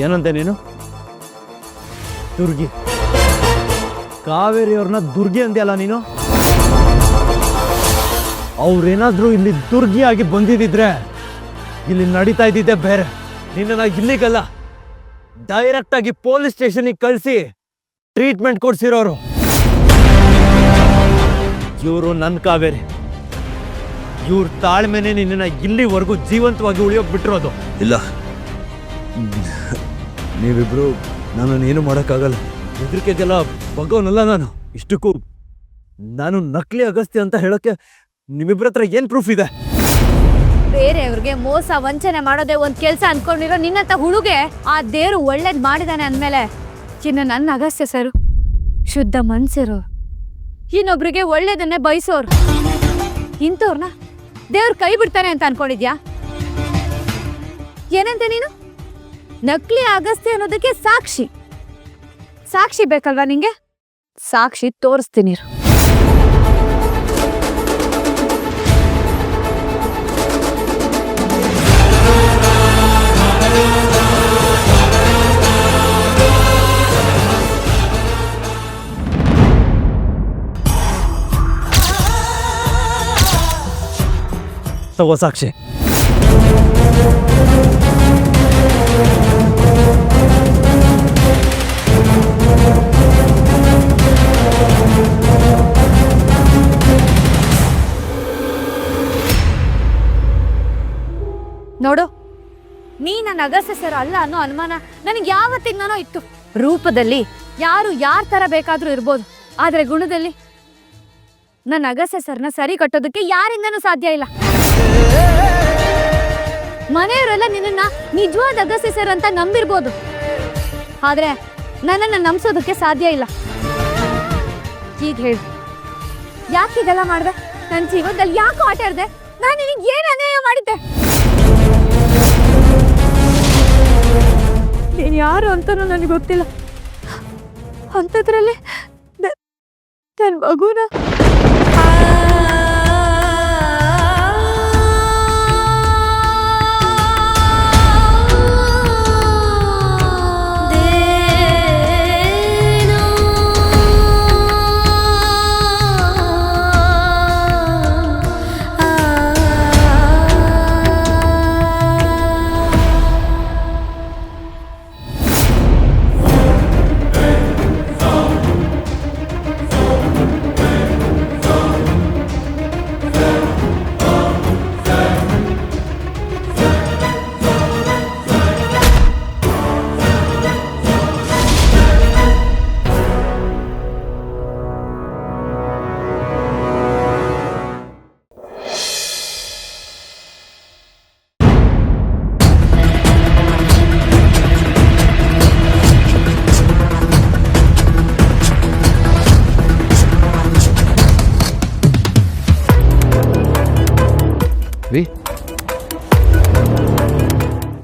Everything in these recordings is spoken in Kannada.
ಏನಂತೆ ನೀನು? ದುರ್ಗಿ. ಕಾವೇರಿಯವ್ರನ್ನ ದುರ್ಗಿ ಅಂದ್ಯಲ್ಲ ನೀನು? ಅವ್ರೇನಾದ್ರೂ ಇಲ್ಲಿ ದುರ್ಗಿಯಾಗಿ ಬಂದಿದ್ದಿದ್ರೆ ಇಲ್ಲಿ ನಡೀತಾ ಇದ್ದಿದ್ದೆ ಬೇರೆ. ನಿನ್ನ ಇಲ್ಲಿಗಲ್ಲ, ಡೈರೆಕ್ಟ್ ಆಗಿ ಪೊಲೀಸ್ ಸ್ಟೇಷನ್ಗೆ ಕಳಿಸಿ ಟ್ರೀಟ್ಮೆಂಟ್ ಕೊಡ್ಸಿರೋರು ಇವರು. ನನ್ನ ಕಾವೇರಿ, ಇವ್ರ ತಾಳ್ಮೆನೆ ನಿನ್ನ ಇಲ್ಲಿವರೆಗೂ ಜೀವಂತವಾಗಿ ಉಳಿಯೋಕ್ ಬಿಟ್ಟಿರೋದು. ಇಲ್ಲ, ನೀವಿಬ್ರು ನನ್ನನ್ನು ಏನು ಮಾಡೋಕ್ಕಾಗಲ್ಲ. ಹೆದರಿಕೆಗೆಲ್ಲ ಬಗ್ಗೋನಲ್ಲ ನಾನು. ಇಷ್ಟಕ್ಕೂ ನಾನು ನಕಲಿ ಅಗಸ್ತ್ಯ ಅಂತ ಹೇಳೋಕ್ಕೆ ನಿಮ್ಮಿಬ್ಬರ ಹತ್ರ ಏನ್ ಪ್ರೂಫ್ ಇದೆ? ಬೇರೆಯವ್ರಿಗೆ ಮೋಸ ವಂಚನೆ ಮಾಡೋದೇ ಒಂದ್ ಕೆಲ್ಸ ಅನ್ಕೊಂಡಿರೋ ನಿನ್ನಂತ ಹುಡುಗೆ ಆ ದೇವ್ರು ಒಳ್ಳೇದ್ ಮಾಡಿದಾನೆ ಅಂದ್ಮೇಲೆ ಚಿನ್ನ ನನ್ನ ಅಗಸ್ತ್ಯ ಸರು ಶುದ್ಧ ಮನ್ಸಿರೋರು, ಇನ್ನೊಬ್ರಿಗೆ ಒಳ್ಳೇದನ್ನೇ ಬಯಸೋರು, ಇಂಥವ್ರನ್ನ ದೇವ್ರ ಕೈ ಬಿಡ್ತಾನೆ ಅಂತ ಅನ್ಕೊಂಡಿದ್ಯಾ? ಏನಂತೆ ನೀನು? ನಕಲಿ ಅಗಸ್ತ್ಯ ಅನ್ನೋದಕ್ಕೆ ಸಾಕ್ಷಿ ಬೇಕಲ್ವಾ ನಿಂಗೆ? ಸಾಕ್ಷಿ ತೋರಿಸ್ತೀನಿ. ತಗೋ ಸಾಕ್ಷಿ. ನೋಡು, ನೀ ನನ್ನ ಅಗಸ್ತ್ಯ ಸರ್ ಅಲ್ಲ ಅನ್ನೋ ಅನುಮಾನ ನನಗೆ ಯಾವತ್ತಿಂದನೋ ಇತ್ತು. ರೂಪದಲ್ಲಿ ಯಾರು ಯಾರ ತರ ಬೇಕಾದ್ರೂ ಇರ್ಬೋದು, ಆದ್ರೆ ಗುಣದಲ್ಲಿ ನನ್ನ ಅಗಸ್ತ್ಯ ಸರ್ನ ಸರಿ ಕಟ್ಟೋದಕ್ಕೆ ಯಾರಿಂದನೂ ಸಾಧ್ಯ ಇಲ್ಲ. ಮನೆಯವರೆಲ್ಲ ನಿನ್ನ ನಿಜವಾದ ಅಗಸ್ತ್ಯ ಸರ್ ಅಂತ ನಂಬಿರ್ಬೋದು, ಆದ್ರೆ ನನ್ನನ್ನು ನಂಬಿಸೋದಕ್ಕೆ ಸಾಧ್ಯ ಇಲ್ಲ. ಈಗ ಹೇಳು, ಯಾಕೆ ಇದೆಲ್ಲ ಮಾಡ್ದೆ? ನನ್ನ ಜೀವನದಲ್ಲಿ ಯಾಕೆ ಆಟ ಆಡ್ದೆ? ನಾನು ನಿನಗೆ ಏನು ಅನ್ಯಾಯ ಮಾಡಿದ್ದೆ? ನೀನು ಯಾರು ಅಂತನೂ ನನಗೆ ಗೊತ್ತಿಲ್ಲ. ಅಂಥದ್ರಲ್ಲಿ ನನ್ನ ಮಗುನ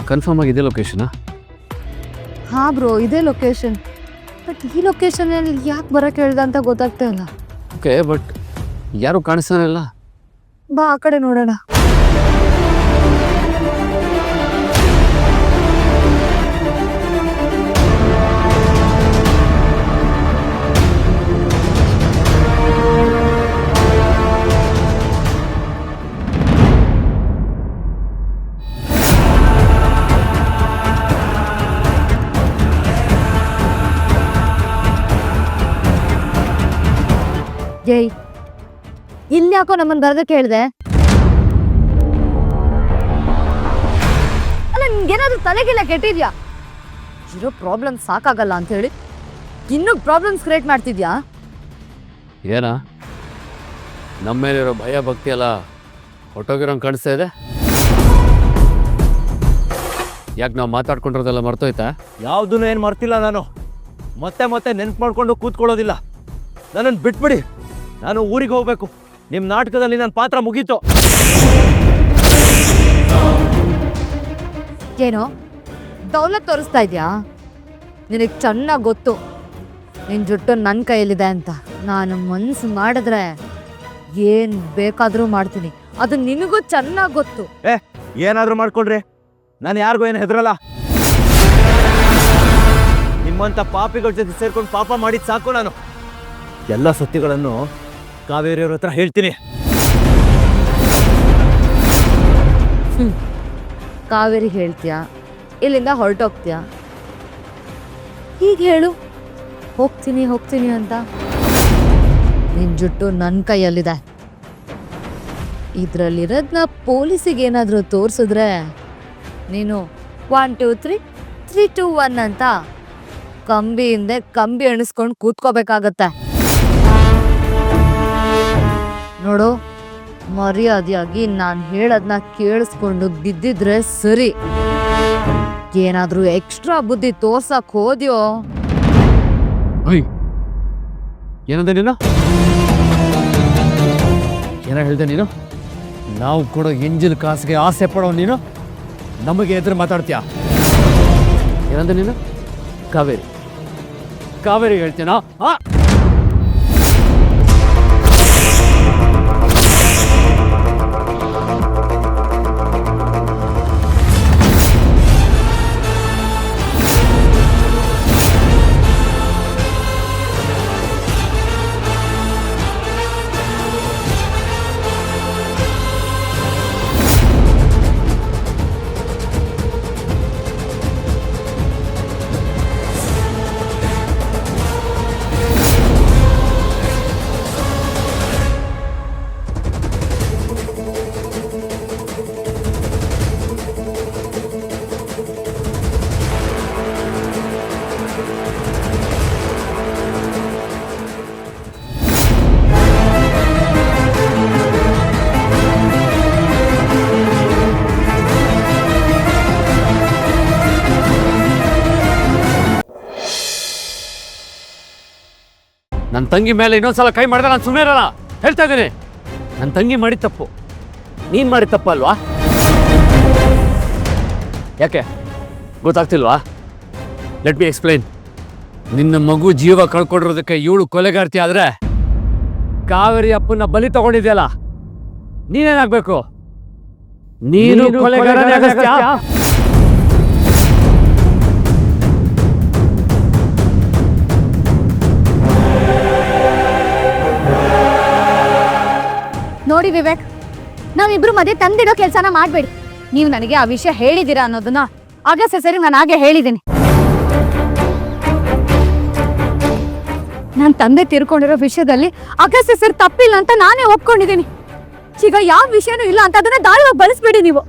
ಕನ್ಫರ್ಮ್ ಆಗಿ ಇದೇ ಲೊಕೇಶನಾ? ಹಾ ಬ್ರೋ, ಇದೇ ಲೊಕೇಶನ್. ಬಟ್ ಈ ಲೊಕೇಶನಲ್ಲಿ ಯಾಕೆ ಬರೋಕೆ ಹೇಳ್ದ ಅಂತ ಗೊತ್ತಾಗ್ತಾ ಇಲ್ಲ. ಓಕೆ, ಬಟ್ ಯಾರು ಕಾಣಿಸ್ತಾನೆ ಇಲ್ಲ. ಬಾ ಆ ಕಡೆ ನೋಡೋಣ. ಜೈ, ಇನ್ಯಾಕೋ ನಮ್ಮನ್ನು ಬರೋದಕ್ಕೆ ಹೇಳಿದೆ? ಅಲ್ಲ, ನಿನ್ಗೇನಾದ್ರೂ ತಲೆಗಿಲ್ಲ ಕೆಟ್ಟಿದ್ಯಾ? ಇರೋ ಪ್ರಾಬ್ಲಮ್ ಸಾಕಾಗಲ್ಲ ಅಂತ ಹೇಳಿ ಇನ್ನೂ ಪ್ರಾಬ್ಲಮ್ಸ್ ಕ್ರಿಯೇಟ್ ಮಾಡ್ತಿದ್ಯಾ? ಏನಾ ನಮ್ಮ ಮೇಲಿರೋ ಭಯ ಭಕ್ತಿ ಎಲ್ಲ ಹೊಟ್ಟೋಗಿರೋಂಗೆ ಕಾಣಿಸ್ತಾ ಇದೆ. ಯಾಕೆ ನಾವು ಮಾತಾಡ್ಕೊಂಡಿರೋದೆಲ್ಲ ಮರ್ತೋಯ್ತಾ? ಯಾವುದೂ ಏನು ಮರ್ತಿಲ್ಲ ನಾನು. ಮತ್ತೆ ನೆನ್ಪು ಮಾಡ್ಕೊಂಡು ಕೂತ್ಕೊಳ್ಳೋದಿಲ್ಲ. ನನ್ನನ್ನು ಬಿಟ್ಬಿಡಿ, ನಾನು ಊರಿಗೆ ಹೋಗ್ಬೇಕು. ನಿಮ್ಮ ನಾಟಕದಲ್ಲಿ ನನ್ನ ಪಾತ್ರ ಮುಗೀತು. ಏನೋ ದೌಲತ್ ತೋರಿಸ್ತಾ ಇದೆಯಾ? ನಿನಗೆ ಚೆನ್ನಾಗಿ ಗೊತ್ತು ನಿನ್ನ ಜುಟ್ಟು ನನ್ನ ಕೈಯಲ್ಲಿದೆ ಅಂತ. ನಾನು ಮನಸ್ಸು ಮಾಡಿದ್ರೆ ಏನು ಬೇಕಾದರೂ ಮಾಡ್ತೀನಿ, ಅದು ನಿನಗೂ ಚೆನ್ನಾಗಿ ಗೊತ್ತು. ಏನಾದರೂ ಮಾಡ್ಕೊಳ್ರಿ, ನಾನು ಯಾರಿಗೂ ಏನು ಹೆದರಲ್ಲ. ನಿಮ್ಮಂಥ ಪಾಪಿಗಳ ಜೊತೆ ಸೇರ್ಕೊಂಡು ಪಾಪ ಮಾಡಿದ್ ಸಾಕು ನಾನು. ಎಲ್ಲ ಸತ್ಯಗಳನ್ನು ಕಾವೇರಿಯವ್ರ ಹತ್ರ ಹೇಳ್ತೀನಿ. ಕಾವೇರಿ ಹೇಳ್ತೀಯಾ, ಇಲ್ಲಿಂದ ಹೊರಟೋಗ್ತೀಯಾ? ಹೀಗೆ ಹೇಳು, ಹೋಗ್ತೀನಿ ಅಂತ. ನಿನ್ ಜುಟ್ಟು ನನ್ನ ಕೈಯಲ್ಲಿದೆ. ಇದ್ರಲ್ಲಿರೋದನ್ನ ಪೊಲೀಸಿಗೆ ಏನಾದರೂ ತೋರಿಸಿದ್ರೆ ನೀನು 1 2 3 3 2 1 ಅಂತ ಕಂಬಿ ಹಿಂದೆ ಕಂಬಿ ಎಣಿಸ್ಕೊಂಡು ಕೂತ್ಕೋಬೇಕಾಗತ್ತೆ. ನೋಡು, ಮರ್ಯಾದೆಯಾಗಿ ನಾನು ಹೇಳೋದನ್ನ ಕೇಳಿಸ್ಕೊಂಡು ಬಿದ್ದಿದ್ರೆ ಸರಿ. ಏನಾದರೂ ಎಕ್ಸ್ಟ್ರಾ ಬುದ್ಧಿ ತೋರ್ಸಕ್ ಹೋದ್ಯೋ ಏನಂದೆ ನೀನು? ಏನ ಹೇಳ್ದೆ ನೀನು? ನಾವು ಕೊಡೋ ಎಂಜಿನ್ ಕಾಸಿಗೆ ಆಸೆ ಪಡೋ ನೀನು ನಮಗೆ ಎದುರು ಮಾತಾಡ್ತೀಯ? ಏನಂದೆ ನೀನು? ಕಾವೇರಿ ಹೇಳ್ತೀನಾ? ನನ್ನ ತಂಗಿ ಮೇಲೆ ಇನ್ನೊಂದ್ಸಲ ಕೈ ಮಾಡಿದ್ರೆ ನಾನು ಸುಮ್ಮನೆ ಇರಲ್ಲ. ಹೇಳ್ತಾ ಇದ್ದೀನಿ, ನನ್ನ ತಂಗಿ ಮಾಡಿದ ತಪ್ಪು, ನೀನು ಮಾಡಿದ ತಪ್ಪು ಅಲ್ವಾ? ಯಾಕೆ ಗೊತ್ತಾಗ್ತಿಲ್ವಾ? Let me explain. ನಿನ್ನ ಮಗು ಜೀವ ಕಳ್ಕೊಂಡಿರೋದಕ್ಕೆ ಇವಳು ಕೊಲೆಗಾರ್ತಿ ಆದ್ರೆ ಕಾವೇರಿ ಅಪ್ಪನ ಬಲಿ ತಗೊಂಡಿದ್ಯಲ್ಲ, ನೀನೇನಾಗಬೇಕು? ನೀನು ಕೊಲೆಗಾರನೇ ಆಗಸ್ತ್ಯಾ? ನೋಡಿ ವಿವೇಕ್, ನಾವಿಬ್ರು ಮಧ್ಯೆ ತಂದಿಡೋ ಕೆಲಸನ ಮಾಡಬೇಡಿ. ನೀವು ನನಗೆ ಆ ವಿಷಯ ಹೇಳಿದ್ದೀರಾ ಅನ್ನೋದನ್ನ ಆಗಸ್ಟ್ ಸರಿ ನಾನು ಹಾಗೆ ಹೇಳಿದ್ದೀನಿ. ನನ್ನ ತಂದೆ ತೀರ್ಕೊಂಡಿರೋ ವಿಷಯದಲ್ಲಿ ಆಗಸ್ಟ್ ಸರ್ ತಪ್ಪಿಲ್ಲ ಅಂತ ನಾನೇ ಒಪ್ಕೊಂಡಿದ್ದೀನಿ. ಈಗ ಯಾವ ವಿಷಯನೂ ಇಲ್ಲ ಅಂತ ಅದನ್ನ ದಾಳವಾಗಿ ಬಳಸ್ಬೇಡಿ ನೀವು.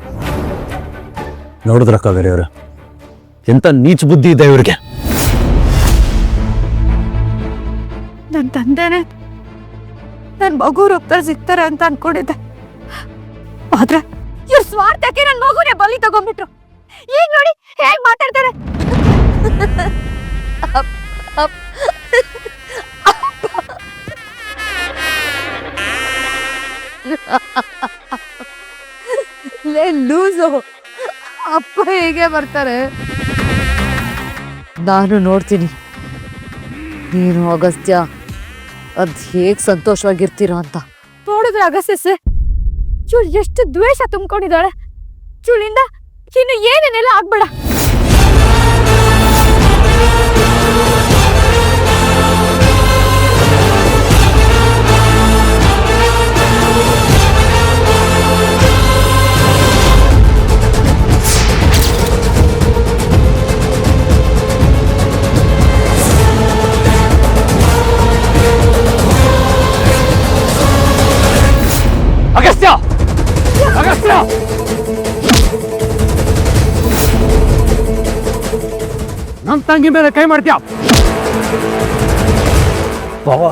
ನೋಡಿದ್ರ ಕಾವೇರಿ ಅವ್ರ ಎಂತ ನೀಚ ಬುದ್ಧಿ ಇದೆ ಇವ್ರಿಗೆ. ನನ್ನ ತಂದೆನೆ ನನ್ನ ಮಗು ರೂಪದಲ್ಲಿ ಸಿಗ್ತಾರೆ ಅಂತ ಅನ್ಕೊಂಡಿದ್ದೆ. ಆದ್ರೆ ಇವ್ರ ಸ್ವಾರ್ಥಕ್ಕೆ ನನ್ನ ಮಗುನೇ ಬಲಿ ತಗೊಂಡ್ಬಿಟ್ರು. ಈಗ ನೋಡಿ ಹೇಗ್ ಮಾತಾಡ್ತಾರೆ. ಲೂಸು ಅಪ್ಪ ಹೇಗೆ ಬರ್ತಾರೆ? ನಾನು ನೋಡ್ತೀನಿ ನೀನು ಅಗಸ್ತ್ಯ ಅದ್ ಹೇಗ್ ಸಂತೋಷವಾಗಿರ್ತೀರೋ ಅಂತ. ನೋಡಿದ್ರೆ ಅಗಸ್ತ್ಯ ಸರ್ ಚೂಳು ಎಷ್ಟು ದ್ವೇಷ ತುಂಬಿಕೊಂಡಿದ್ದಾಳೆ. ಚೂಳಿಂದ ಇನ್ನು ಏನೇನೆಲ್ಲ ಆಗ್ಬೇಡ. ಅಗಸ್ತ್ಯ! ಅಗಸ್ತ್ಯ! ನಮ್ಮ ತಂಗಿ ಮೇಲೆ ಕೈ ಮಾಡ್ತೀಯ? ಬಾವ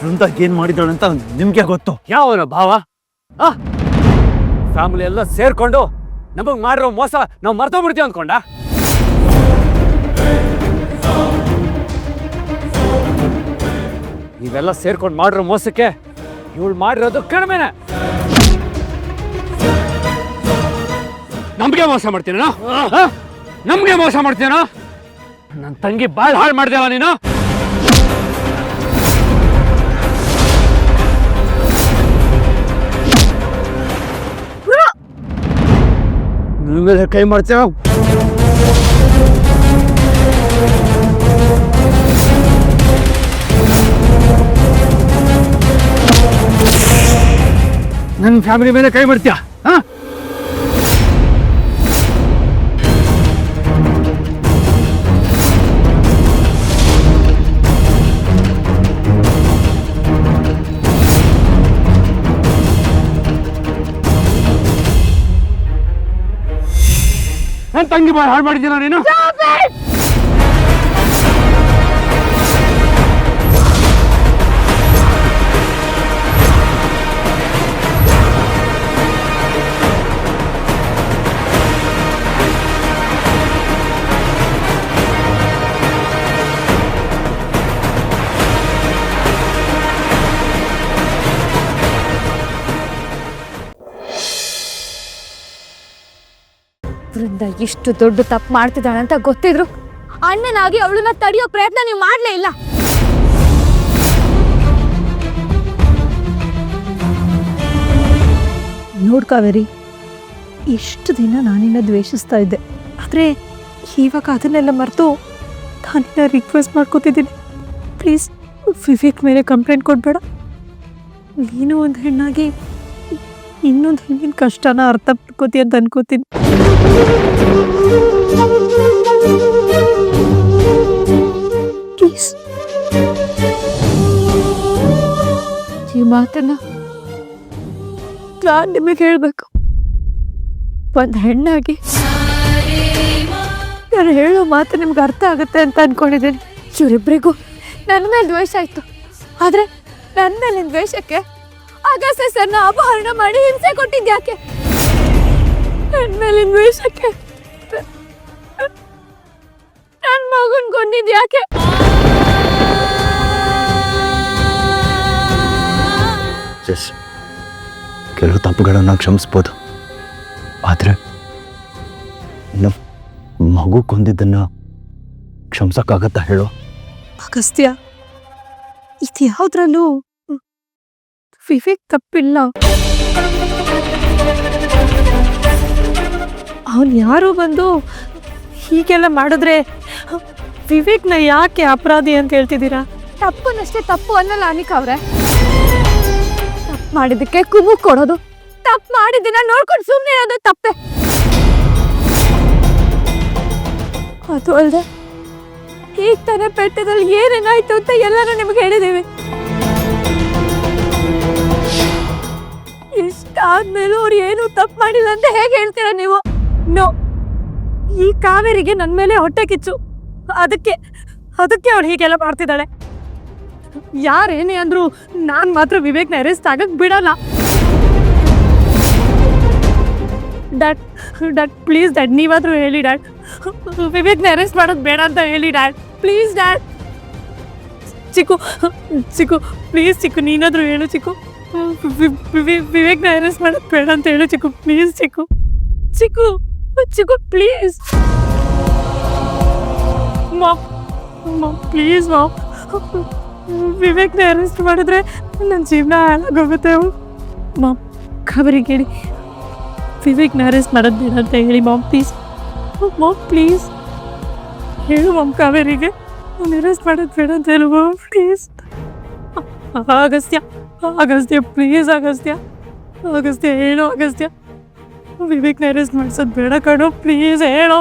ವೃಂದ ಏನ್ ಮಾಡಿದಾಳೆ ಅಂತ ನಿಮ್ಗೆ ಗೊತ್ತು. ಯಾವನ ಭಾವ? ಫ್ಯಾಮಿಲಿ ಎಲ್ಲ ಸೇರ್ಕೊಂಡು ನಮಗ್ ಮಾಡಿರೋ ಮೋಸ ನಾವು ಮರ್ತೋಗ್ಬಿಡ್ತೀವಿ ಅಂದ್ಕೊಂಡ? ನೀವೆಲ್ಲ ಸೇರ್ಕೊಂಡು ಮಾಡಿರೋ ಮೋಸಕ್ಕೆ ಇವಳು ಮಾಡಿರೋದು ಕಡಿಮೆನೆ. ನಮ್ಗೆ ಮೋಸ ಮಾಡ್ತೀನ? ನಮ್ಗೆ ಮೋಸ ಮಾಡ್ತೀನ? ನನ್ನ ತಂಗಿ ಬಾಳ್ ಹಾಳು ಮಾಡ್ದೇವ ನೀನು. ನಿನ್ ಮೇಲೆ ಕೈ ಮಾಡ್ತೇವ? ನಮ್ಮ ಫ್ಯಾಮಿಲಿ ಮೇಲೆ ಕೈ ಮಾಡ್ತೀಯ ಹಾ? ನನ್ನ ತಂಗಿ ಬಾಯ್ ಹಾಳು ಮಾಡಿದ್ದೀನ ನೀನು. ವೃಂದ ಇಷ್ಟು ದೊಡ್ಡ ತಪ್ಪು ಮಾಡ್ತಿದ್ದಾಳೆ ಅಂತ ಗೊತ್ತಿದ್ರು ಅಣ್ಣನಾಗಿ ಅವಳನ್ನ ತಡೆಯೋ ಪ್ರಯತ್ನ ನೀವು ಮಾಡ್ಲೇ ಇಲ್ಲ. ನೋಡ್ ಕಾವೇರಿ, ಇಷ್ಟು ದಿನ ನಾನಿನ್ನ ದ್ವೇಷಿಸ್ತಾ ಇದ್ದೆ, ಆದರೆ ಇವಾಗ ಅದನ್ನೆಲ್ಲ ಮರೆತು ನಾನಿನ್ನ ರಿಕ್ವೆಸ್ಟ್ ಮಾಡ್ಕೋತಿದ್ದೀನಿ. ಪ್ಲೀಸ್ ವಿವೇಕ್ ಮೇಲೆ ಕಂಪ್ಲೇಂಟ್ ಕೊಡಬೇಡ. ನೀನು ಒಂದು ಹೆಣ್ಣಾಗಿ ಇನ್ನೊಂದು ಹೆಣ್ಣಿನ ಕಷ್ಟನ ಅರ್ಥ ಮಾಡ್ಕೋತಿ ಅಂತ ಅನ್ಕೋತೀನಿ. ಪ್ಲೀಸ್ ಈ ಮಾತನ್ನ ನಾನು ನಿಮಗೆ ಹೇಳಬೇಕು. ಒಂದು ಹೆಣ್ಣಾಗಿ ನಾನು ಹೇಳೋ ಮಾತು ನಿಮ್ಗೆ ಅರ್ಥ ಆಗುತ್ತೆ ಅಂತ ಅನ್ಕೊಂಡಿದ್ದೀನಿ. ಇವರಿಬ್ಬರಿಗೂ ನನ್ನ ಮೇಲೆ ದ್ವೇಷ ಆಯ್ತು, ಆದ್ರೆ ನನ್ನ ಮೇಲಿನ ದ್ವೇಷಕ್ಕೆ ಅಗಸ್ತ್ಯ ಸರ್ನ ಅಪಹರಣ ಮಾಡಿ ಹಿಂಸೆ ಕೊಟ್ಟಿದ್ಯಾಕೆ? ನನ್ನ ಮೇಲಿನ ದ್ವೇಷಕ್ಕೆ ನನ್ನ ಮಗನ್ ಕೊಂದಿದ್ಯಾಕೆ? ಎಸ್, ಕೆಲವು ತಪ್ಪುಗಳನ್ನು ಕ್ಷಮಿಸ್ಬೋದು, ಆದರೆ ನಮ್ಮ ಮಗು ಕೊಂದಿದ್ದನ್ನು ಕ್ಷಮಿಸೋಕ್ಕಾಗತ್ತಾ ಹೇಳು? ಅಗಸ್ತ್ಯ, ಇದು ಯಾವುದ್ರಲ್ಲೂ ವಿವೇಕ್ ತಪ್ಪಿಲ್ಲ. ಅವನು ಯಾರೋ ಬಂದು ಹೀಗೆಲ್ಲ ಮಾಡಿದ್ರೆ ವಿವೇಕ್ನ ಯಾಕೆ ಅಪರಾಧಿ ಅಂತ ಹೇಳ್ತಿದ್ದೀರಾ? ತಪ್ಪನಷ್ಟೇ ತಪ್ಪು ಅನ್ನಲ್ಲ ಅನಿಕಾ ಅವ್ರೆ. ತಪ್ಪು ಮಾಡಿದ್ದಕ್ಕೆ ಕುಮು ಕೊಡೋದು, ತಪ್ಪು ಮಾಡಿದ್ದನ್ನ ನೋಡ್ಕೊಂಡು ಸುಮ್ಮನೆ ಇರೋದು ತಪ್ಪೆ. ಅದು ಅಲ್ಲದೆ ಈಗ ತಾನೇ ಪೆಟ್ಟದಲ್ಲಿ ಏನೇನಾಯ್ತು ಅಂತ ಎಲ್ಲರೂ ನಿಮ್ಗೆ ಹೇಳಿದ್ದೀವಿ. ಇಷ್ಟಾದ್ಮೇಲೂ ಅವ್ರು ಏನು ತಪ್ಪು ಮಾಡಿಲ್ಲ ಅಂತ ಹೇಗೆ ಹೇಳ್ತೀರಾ ನೀವು? ನೋ, ಈ ಕಾವೇರಿಗೆ ನನ್ನ ಮೇಲೆ ಹೊಟ್ಟೆ ಕಿಚ್ಚು, ಅದಕ್ಕೆ ಅವಳು ಹೀಗೆಲ್ಲ ಮಾಡ್ತಿದ್ದಾಳೆ. ಯಾರೇನೇ ಅಂದ್ರು ನಾನು ಮಾತ್ರ ವಿವೇಕ್ನ ಅರೆಸ್ಟ್ ಆಗಕ್ಕೆ ಬಿಡಲ್ಲ. ಡ್ಯಾಡ್ ಪ್ಲೀಸ್ ಡ್ಯಾಡ್, ನೀವಾದರೂ ಹೇಳಿ ಡ್ಯಾಡ್, ವಿವೇಕ್ನ ಅರೆಸ್ಟ್ ಮಾಡೋದು ಬೇಡ ಅಂತ ಹೇಳಿ dad, please dad. Chikku please Chikku, ನೀನಾದರೂ ಹೇಳು ಚಿಕ್ಕು, ವಿವೇಕ್ನ ಅರೆಸ್ಟ್ ಮಾಡೋದು ಬೇಡ ಅಂತ ಹೇಳು Chikku, please Chikku please. Mom please mom, ವಿವೇಕ್ನ ಅರೆಸ್ಟ್ ಮಾಡಿದ್ರೆ ನನ್ನ ಜೀವನ ಹಾಳಾಗೋಗುತ್ತೆ. ಮಾಮ್ ಖಬರಿಗೆ ಹೇಳಿ ವಿವೇಕ್ನ ಅರೆಸ್ಟ್ ಮಾಡೋದು ಬೇಡ ಅಂತ ಹೇಳಿ ಮಾಮ್, ಪ್ಲೀಸ್ ಮಾಮ್, ಪ್ಲೀಸ್ ಹೇಳು ಮಾಮ್ ಕಾವೇರಿಗೆ ನಾನು ಅರೆಸ್ಟ್ ಮಾಡೋದು ಬೇಡ ಅಂತ ಹೇಳು mom, please. Agastya please, Agastya ಹೇಳು, ಅಗಸ್ತ್ಯ ವಿವೇಕ್ನ ಅರೆಸ್ಟ್ ಮಾಡಿಸೋದು ಬೇಡ ಕಣೋ, ಪ್ಲೀಸ್ ಹೇಳೋ.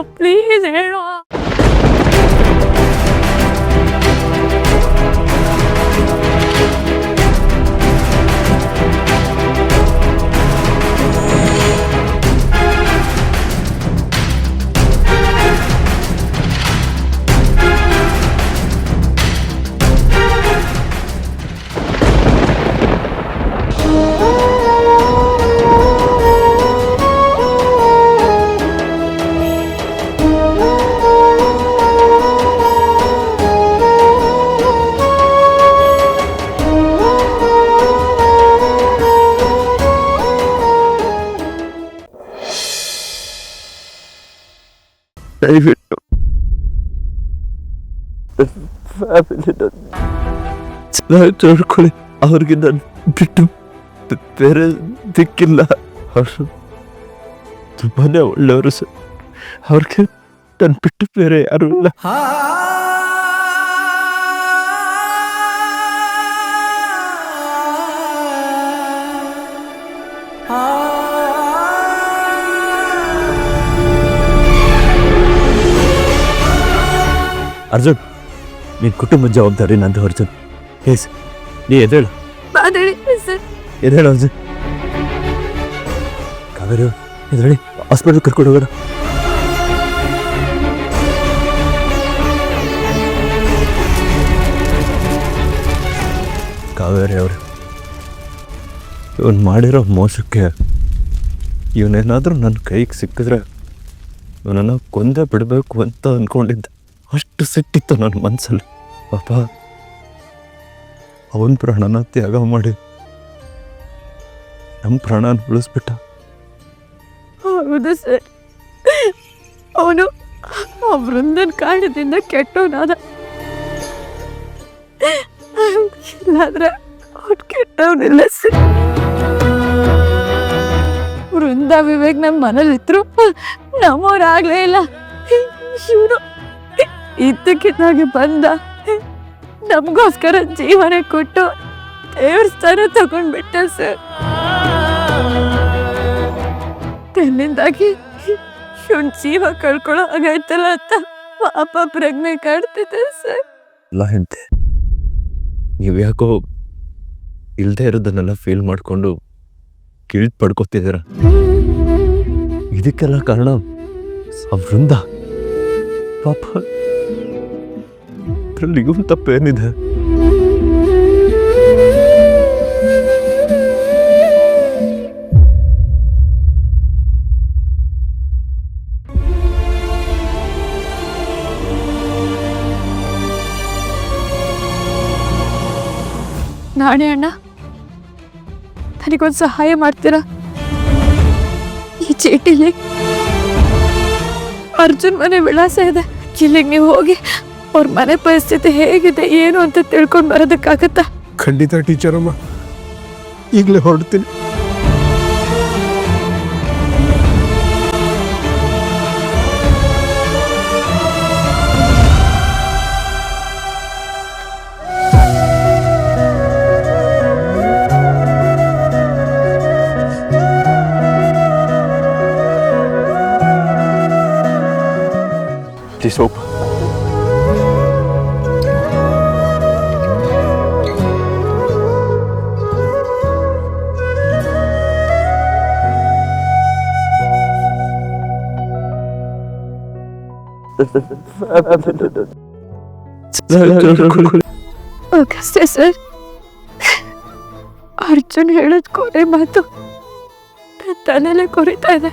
ದಯವಿಟ್ಟು ಫ್ಯಾಮಿಲಿನ ಚೆನ್ನಾಗಿ ನೋಡ್ಕೊಳ್ಳಿ. ಅವ್ರಿಗೆ ನಾನು ಬಿಟ್ಟು ಬೇರೆ ದಿಕ್ಕಿಲ್ಲ. ಅವರು ತುಂಬಾನೇ ಒಳ್ಳೆಯವರು ಸರ್, ಅವ್ರಿಗೆ ನಾನು ಬಿಟ್ಟು ಬೇರೆ ಯಾರು ಇಲ್ಲ. ಅರ್ಜುನ್, ನಿನ್ನ ಕುಟುಂಬದ ಜವಾಬ್ದಾರಿ ನಂದು ಅರ್ಜುನ್. ಹೇಸ್, ನೀ ಎದ್ದೇಳು, ಮಾತಾಡಿದ್ರಿ ಸರ್. ಎದ್ದೇಳು ಅರ್ಜುನ್. ಕಾವೇರಿ ಎದ್ದೇಳಿ, ಹಾಸ್ಪಿಟಲ್ ಕರ್ಕೊಂಡು ಹೋಗೋಣ. ಕಾವೇರಿ ಅವರು ಇವನು ಮಾಡಿರೋ ಮೋಸಕ್ಕೆ ಇವನೇನಾದರೂ ನನ್ನ ಕೈಗೆ ಸಿಕ್ಕಿದ್ರೆ ಇವನನ್ನು ಕೊಂದೇ ಬಿಡಬೇಕು ಅಂತ ಅಂದ್ಕೊಂಡಿದ್ದೆ. ಅಷ್ಟು ಸಿಟ್ಟಿತ್ತು ನನ್ನ ಮನಸ್ಸಲ್ಲಿ. ಪಾಪ ಅವನ ಪ್ರಾಣನ ತ್ಯಾಗ ಮಾಡಿ ನಮ್ಮ ಪ್ರಾಣನ ಉಳಿಸ್ಬಿಟ್ಟ. ಹೌದು ಸರ್, ಅವನು ಆ ವೃಂದನ್ ಕಾರಣದಿಂದ ಕೆಟ್ಟವನಾದ. ಇಲ್ಲಾದ್ರೆ ಅವ್ನು ಕೆಟ್ಟವನಿಲ್ಲ ಸರ್. ವೃಂದ ವಿವೇಕ್ ನಮ್ಮ ಮನೇಲಿದ್ರು ನಮ್ಮವ್ರಾಗ್ಲೇ ಇಲ್ಲ. ಇವನು ಇದ್ದಕ್ಕಿದ್ದಾಗೆ ಬಂದ, ನಮಗೋಸ್ಕರ ಜೀವನ ಕೊಟ್ಟು ದೇವ್ರ ಸ್ಥಾನ ತಗೊಂಡ್ಬಿಟ್ಟ ಸರ್. ತನ್ನಿಂದಾಗಿ ಇವನ್ ಜೀವ ಕಳ್ಕೊಳ್ಳೋ ಹಾಗಾಯ್ತಲ್ಲ ಅಂತ ಪಾಪ ಪ್ರಜ್ಞೆ ಕಾಡ್ತಿದ್ದೆ ಸರ್. ಎಲ್ಲ ಹೆಂಡತಿ, ನೀವು ಯಾಕೋ ಇಲ್ಲದೆ ಇರೋದನ್ನೆಲ್ಲ ಫೀಲ್ ಮಾಡಿಕೊಂಡು ಗಿಲ್ಟ್ ಪಡ್ಕೊತಿದ್ದೀರ. ಇದಕ್ಕೆಲ್ಲ ಕಾರಣ ಆ ವೃಂದ. ಪಾಪ ಅದ್ರಲ್ಲಿ ಇವನ್ ತಪ್ಪೇನಿದೆ? ನಾಣೆ ಅಣ್ಣ, ನನಗೊಂದು ಸಹಾಯ ಮಾಡ್ತೀರಾ? ಈ ಚೀಟಿಲಿ ಅರ್ಜುನ್ ಮನೆ ವಿಳಾಸ ಇದೆ. ಇಲ್ಲಿಗೆ ನೀವು ಹೋಗಿ ಅವ್ರ ಮನೆ ಪರಿಸ್ಥಿತಿ ಹೇಗಿದೆ ಏನು ಅಂತ ತಿಳ್ಕೊಂಡು ಬರೋದಕ್ಕಾಗತ್ತಾ? ಖಂಡಿತ ಟೀಚರಮ್ಮ, ಈಗಲೇ ಹೊರಡ್ತೀನಿ. ಪ್ಲೀಸ್ ಹೋಗು. ಅಗಸ್ತ್ಯ ಸರ್, ಅರ್ಜುನ್ ಹೇಳೋದ್ ಕೊನೆ ಮಾತು ನನ್ನ ತಲೆಲೆ ಕೊರಿತಾ ಇದೆ.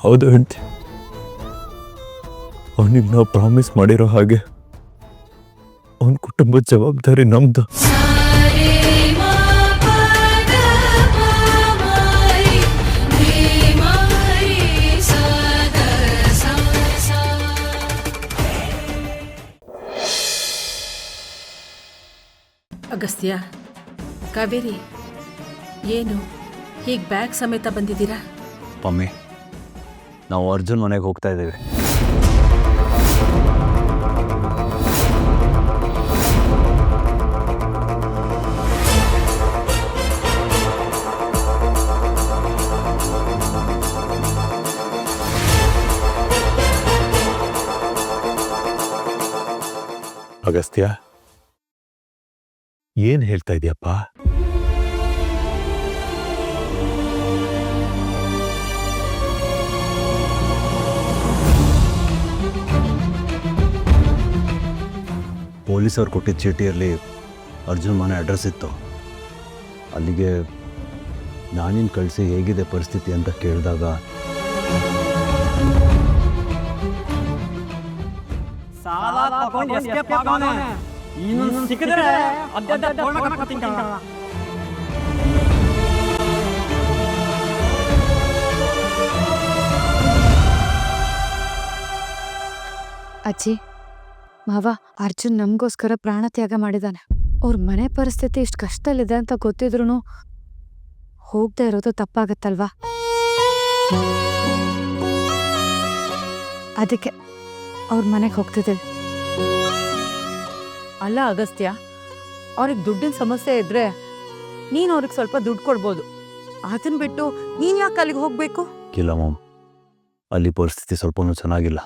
ಹೌದು ಹೆಂಡತಿ, ಅವನಿಗೆ ನಾವು ಪ್ರಾಮಿಸ್ ಮಾಡಿರೋ ಹಾಗೆ ಅವನ ಕುಟುಂಬದ ಜವಾಬ್ದಾರಿ ನಮ್ದು. ಅಗಸ್ತ್ಯ, ಕಾವೇರಿ, ಏನು ಹೀಗೆ ಬ್ಯಾಗ್ ಸಮೇತ ಬಂದಿದ್ದೀರಾ? ಮಮ್ಮಿ, ನಾವು ಅರ್ಜುನ್ ಮನೆಗೆ ಹೋಗ್ತಾ ಇದ್ದೀವಿ. ಅಗಸ್ತ್ಯ, ಏನ್ ಹೇಳ್ತಾ ಇದೀಯಪ್ಪ? ಪೊಲೀಸವ್ರು ಕೊಟ್ಟಿದ್ದ ಚೀಟಿಯಲ್ಲಿ ಅರ್ಜುನ್ ಮನೆ ಅಡ್ರೆಸ್ ಇತ್ತು. ಅಲ್ಲಿಗೆ ನಾನಿನ್ ಕಳಿಸಿ ಹೇಗಿದೆ ಪರಿಸ್ಥಿತಿ ಅಂತ ಕೇಳಿದಾಗ ಅಜ್ಜಿ, ಮಾವ, ಅರ್ಜುನ್ ನಮಗೋಸ್ಕರ ಪ್ರಾಣ ತ್ಯಾಗ ಮಾಡಿದಾನೆ. ಅವ್ರ ಮನೆ ಪರಿಸ್ಥಿತಿ ಇಷ್ಟು ಕಷ್ಟದಲ್ಲಿದೆ ಅಂತ ಗೊತ್ತಿದ್ರು ಹೋಗದೆ ಇರೋದು ತಪ್ಪಾಗತ್ತಲ್ವಾ? ಅದಕ್ಕೆ ಅವ್ರ ಮನೆಗೆ ಹೋಗ್ತಿದ್ದೀವಿ. ಅಲ್ಲ ಅಗಸ್ತ್ಯ, ಅವ್ರಿಗೆ ದುಡ್ಡಿನ ಸಮಸ್ಯೆ ಇದ್ರೆ ನೀನು ಅವ್ರಿಗೆ ಸ್ವಲ್ಪ ದುಡ್ಡು ಕೊಡ್ಬೋದು. ಅದನ್ನ ಬಿಟ್ಟು ನೀನು ಯಾಕೆ ಅಲ್ಲಿಗೆ ಹೋಗಬೇಕು? ಇಲ್ಲ ಮಾಮ್, ಅಲ್ಲಿ ಪರಿಸ್ಥಿತಿ ಸ್ವಲ್ಪನೂ ಚೆನ್ನಾಗಿಲ್ಲ.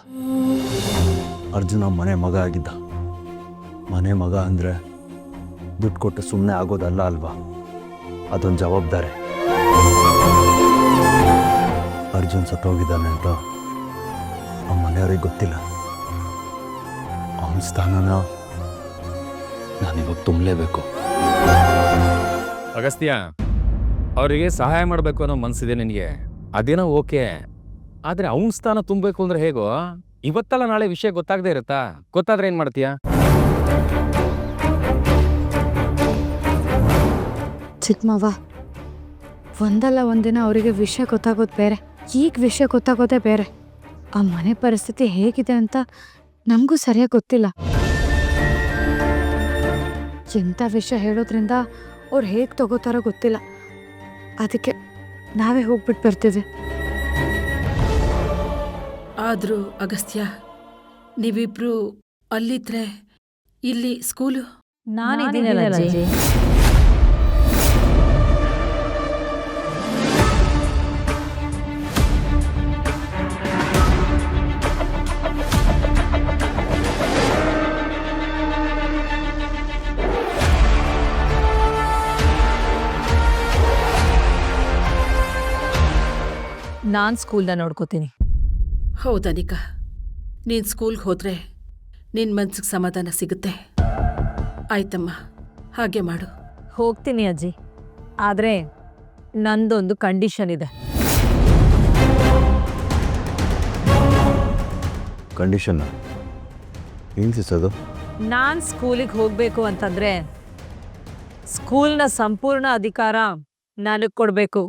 ಅರ್ಜುನ ಮನೆ ಮಗ ಆಗಿದ್ದ, ಮನೆ ಮಗ ಅಂದರೆ ದುಡ್ಡು ಕೊಟ್ಟು ಸುಮ್ಮನೆ ಆಗೋದಲ್ಲ ಅಲ್ವಾ, ಅದೊಂದು ಜವಾಬ್ದಾರಿ. ಅರ್ಜುನ್ ಸತ್ತೋಗಿದ್ದಾನೆ ಅಂತ ಆ ಮನೆಯವ್ರಿಗೆ ಗೊತ್ತಿಲ್ಲ. ಅವನ ಸ್ಥಾನನ ನಾನಿವಾಗ ತುಂಬಲೇಬೇಕು. ಅಗಸ್ತ್ಯ, ಅವರಿಗೆ ಸಹಾಯ ಮಾಡಬೇಕು ಅನ್ನೋ ಮನಸ್ಸಿದೆ ನಿನಗೆ, ಅದೇನೋ ಓಕೆ. ಆದರೆ ಅವನ ಸ್ಥಾನ ತುಂಬಬೇಕು ಅಂದ್ರೆ ಹೇಗೋ? ಇವತ್ತಲ್ಲ ನಾಳೆ ವಿಷಯ ಗೊತ್ತಾಗದೇ ಇರುತ್ತಾ? ಗೊತ್ತಾದ್ರೆ ಏನು ಮಾಡ್ತೀಯಾ? ಚಿಕ್ಕಮ್ಮವ್ವ, ಒಂದಲ್ಲ ಒಂದಿನ ಅವರಿಗೆ ವಿಷಯ ಗೊತ್ತಾಗೋದು ಬೇರೆ, ಈಗ ವಿಷಯ ಗೊತ್ತಾಗೋದೇ ಬೇರೆ. ಆ ಮನೆ ಪರಿಸ್ಥಿತಿ ಹೇಗಿದೆ ಅಂತ ನಮಗೂ ಸರಿಯಾಗಿ ಗೊತ್ತಿಲ್ಲ. ಎಂಥ ವಿಷಯ ಹೇಳೋದ್ರಿಂದ ಅವ್ರು ಹೇಗೆ ತಗೋತಾರೋ ಗೊತ್ತಿಲ್ಲ. ಅದಕ್ಕೆ ನಾವೇ ಹೋಗ್ಬಿಟ್ಟು ಬರ್ತೀವಿ. ಆದರೂ ಅಗಸ್ತ್ಯ, ನೀವಿಬ್ರು ಅಲ್ಲಿದ್ರೆ ಇಲ್ಲಿ ಸ್ಕೂಲು? ನಾನಿದ್ದೀನಲ್ಲ ಅಜ್ಜಿ. ನಾನು ಸ್ಕೂಲ್ನ ನೋಡ್ಕೋತೀನಿ. ಹೌದನಿಕಾ, ನೀನು ಸ್ಕೂಲ್ಗೆ ಹೋದ್ರೆ ನಿನ್ನ ಮನ್ಸಿಗೆ ಸಮಾಧಾನ ಸಿಗುತ್ತೆ. ಆಯ್ತಮ್ಮ, ಹಾಗೆ ಮಾಡು. ಹೋಗ್ತೀನಿ ಅಜ್ಜಿ, ಆದರೆ ನಂದೊಂದು ಕಂಡೀಷನ್ ಇದೆ. ಕಂಡೀಷನ್ ನಿಲ್ಸಿಸೋದು? ನಾನು ಸ್ಕೂಲಿಗೆ ಹೋಗಬೇಕು ಅಂತಂದರೆ ಸ್ಕೂಲ್ನ ಸಂಪೂರ್ಣ ಅಧಿಕಾರ ನನಗೆ ಕೊಡಬೇಕು.